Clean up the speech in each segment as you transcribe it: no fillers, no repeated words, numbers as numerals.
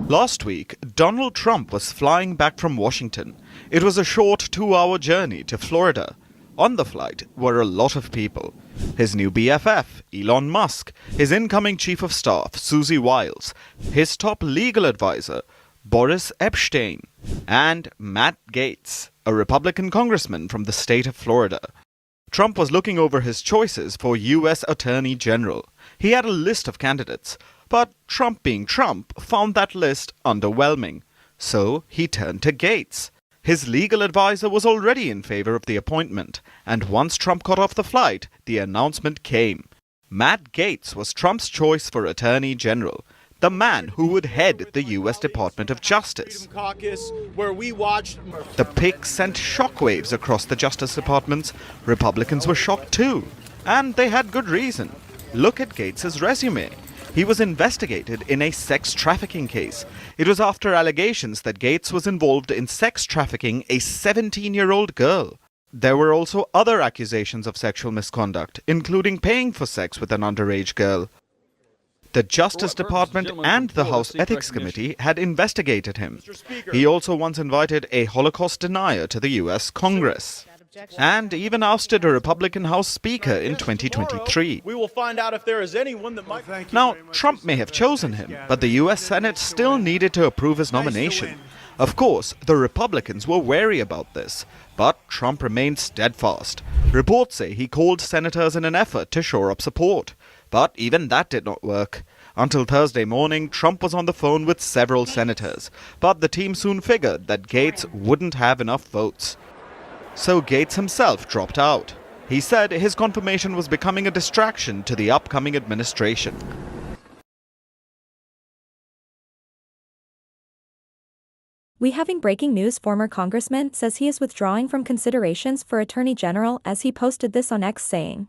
Last week, Donald Trump was flying back from Washington. It was a short 2-hour journey to Florida. On the flight were a lot of people. His new BFF, Elon Musk, his incoming chief of staff, Susie Wiles, his top legal advisor, Boris Epshteyn, and Matt Gartz, a Republican congressman from the state of Florida. Trump was looking over his choices for U.S. Attorney General. He had a list of candidates, but Trump being Trump found that list underwhelming. So he turned to Gartz. His legal advisor was already in favor of the appointment, and once Trump got off the flight, the announcement came. Matt Gartz was Trump's choice for Attorney General, the man who would head the U.S. Department of Justice. The pick sent shockwaves across the Justice Departments. Republicans were shocked too, and they had good reason. Look at Gartz's resume. He was investigated in a sex trafficking case. It was after allegations that Gartz was involved in sex trafficking a 17-year-old girl. There were also other accusations of sexual misconduct, including paying for sex with an underage girl. The Justice Department and the House Ethics Committee had investigated him. He also once invited a Holocaust denier to the U.S. Congress, and even ousted a Republican House Speaker in 2023. We will find out if there is anyone that might... Now, Trump may have chosen him, but the U.S. Senate still needed to approve his nomination. Of course, the Republicans were wary about this, but Trump remained steadfast. Reports say he called senators in an effort to shore up support, but even that did not work. Until Thursday morning, Trump was on the phone with several senators, but the team soon figured that Gartz wouldn't have enough votes. So Gartz himself dropped out. He said his confirmation was becoming a distraction to the upcoming administration. We having breaking news. Former congressman says he is withdrawing from considerations for Attorney General as he posted this on X saying,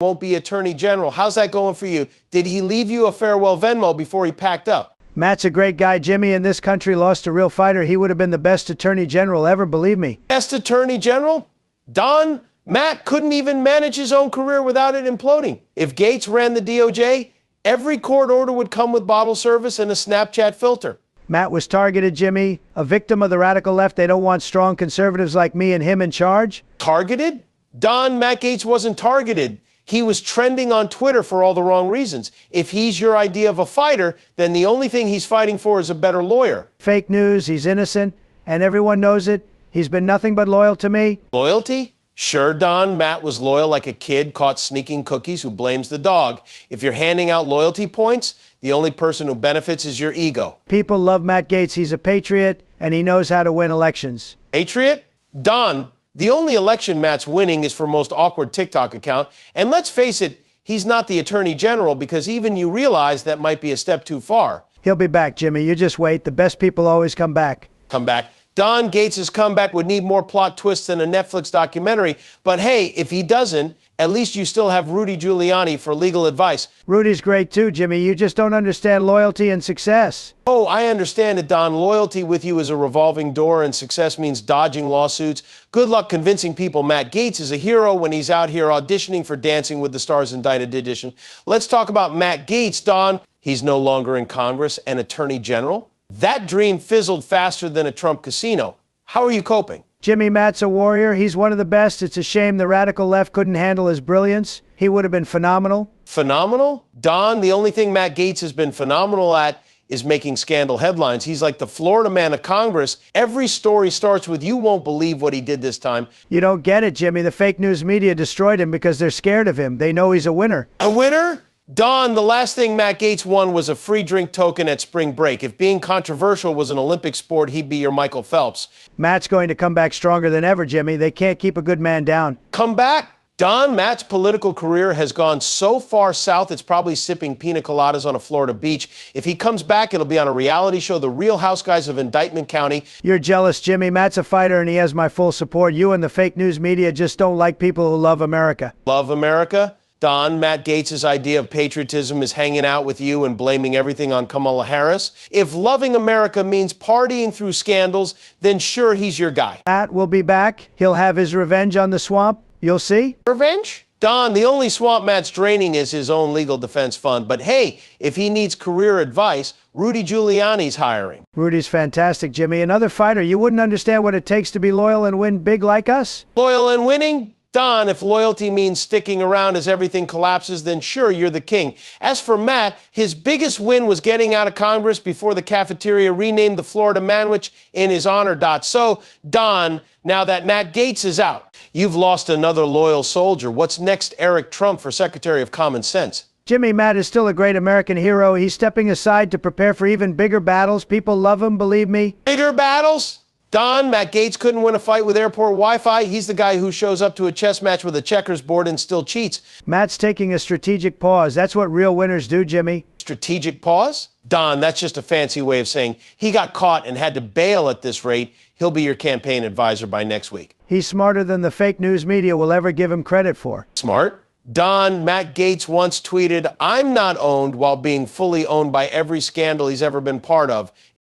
"Won't be Attorney General." How's that going for you? Did he leave you a farewell Venmo before he packed up? Matt's a great guy, Jimmy. In this country, lost a real fighter. He would have been the best Attorney General ever, believe me. Best Attorney General? Don, Matt couldn't even manage his own career without it imploding. If Gartz ran the DOJ, every court order would come with bottle service and a Snapchat filter. Matt was targeted, Jimmy, a victim of the radical left. They don't want strong conservatives like me and him in charge. Targeted? Don, Matt Gartz wasn't targeted. He was trending on Twitter for all the wrong reasons. If he's your idea of a fighter, then the only thing he's fighting for is a better lawyer. Fake news, he's innocent, and everyone knows it. He's been nothing but loyal to me. Loyalty? Sure, Don, Matt was loyal like a kid caught sneaking cookies who blames the dog. If you're handing out loyalty points, the only person who benefits is your ego. People love Matt Gartz. He's a patriot, and he knows how to win elections. Patriot? Don, the only election Matt's winning is for most awkward TikTok account. And let's face it, he's not the Attorney General because even you realize that might be a step too far. He'll be back, Jimmy. You just wait. The best people always come back. Come back. Don Gartz's comeback would need more plot twists than a Netflix documentary. But hey, if he doesn't, at least you still have Rudy Giuliani for legal advice. Rudy's great too, Jimmy. You just don't understand loyalty and success. Oh, I understand it, Don. Loyalty with you is a revolving door, and success means dodging lawsuits. Good luck convincing people Matt Gartz is a hero when he's out here auditioning for Dancing with the Stars Indicted Edition. Let's talk about Matt Gartz, Don. He's no longer in Congress and Attorney General. That dream fizzled faster than a Trump casino. How are you coping? Jimmy, Matt's a warrior. He's one of the best. It's a shame the radical left couldn't handle his brilliance. He would have been phenomenal. Phenomenal? Don, the only thing Matt Gartz has been phenomenal at is making scandal headlines. He's like the Florida man of Congress. Every story starts with, "You won't believe what he did this time." You don't get it, Jimmy. The fake news media destroyed him because they're scared of him. They know he's a winner. A winner? Don, the last thing Matt Gartz won was a free drink token at spring break. If being controversial was an Olympic sport, he'd be your Michael Phelps. Matt's going to come back stronger than ever, Jimmy. They can't keep a good man down. Come back? Don, Matt's political career has gone so far south, it's probably sipping pina coladas on a Florida beach. If he comes back, it'll be on a reality show, The Real Housewives of Indictment County. You're jealous, Jimmy. Matt's a fighter, and he has my full support. You and the fake news media just don't like people who love America. Love America? Don, Matt Gartz's idea of patriotism is hanging out with you and blaming everything on Kamala Harris. If loving America means partying through scandals, then sure, he's your guy. Matt will be back. He'll have his revenge on the swamp. You'll see. Revenge? Don, the only swamp Matt's draining is his own legal defense fund. But hey, if he needs career advice, Rudy Giuliani's hiring. Rudy's fantastic, Jimmy. Another fighter. You wouldn't understand what it takes to be loyal and win big like us? Loyal and winning? Don, if loyalty means sticking around as everything collapses, then sure, you're the king. As for Matt, his biggest win was getting out of Congress before the cafeteria renamed the Florida Manwich in his honor. So, Don, now that Matt Gaetz is out, you've lost another loyal soldier. What's next, Eric Trump for Secretary of Common Sense? Jimmy, Matt is still a great American hero. He's stepping aside to prepare for even bigger battles. People love him, believe me. Bigger battles? Don, Matt Gaetz couldn't win a fight with airport Wi-Fi. He's the guy who shows up to a chess match with a checkers board and still cheats. Matt's taking a strategic pause. That's what real winners do, Jimmy. Strategic pause? Don, that's just a fancy way of saying he got caught and had to bail at this rate. He'll be your campaign advisor by next week. He's smarter than the fake news media will ever give him credit for. Smart? Don, Matt Gaetz once tweeted, "I'm not owned," while being fully owned by every scandal he's ever been part of.